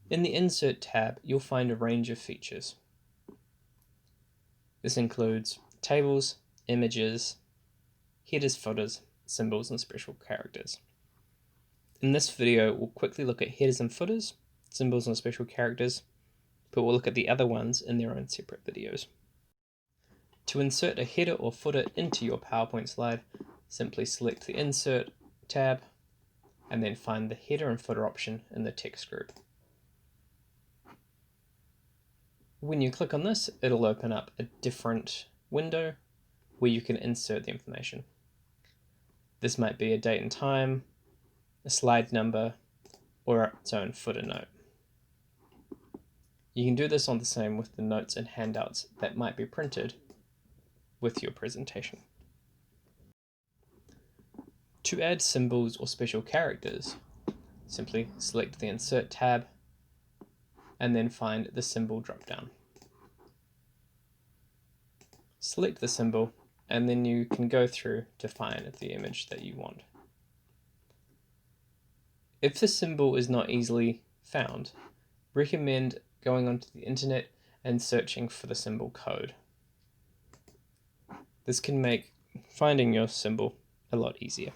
In the Insert tab, you'll find a range of features. This includes tables, images, headers, footers, symbols, and special characters. In this video, we'll quickly look at headers and footers, symbols and special characters, but we'll look at the other ones in their own separate videos. To insert a header or footer into your PowerPoint slide, simply select the Insert tab and then find the header and footer option in the text group. When you click on this, it'll open up a different window where you can insert the information. This might be a date and time, a slide number, or its own footer note. You can do this on the same with the notes and handouts that might be printed with your presentation. To add symbols or special characters, simply select the Insert tab and then find the symbol drop-down. Select the symbol and then you can go through to find the image that you want. If the symbol is not easily found, recommend going onto the internet and searching for the symbol code. This can make finding your symbol a lot easier.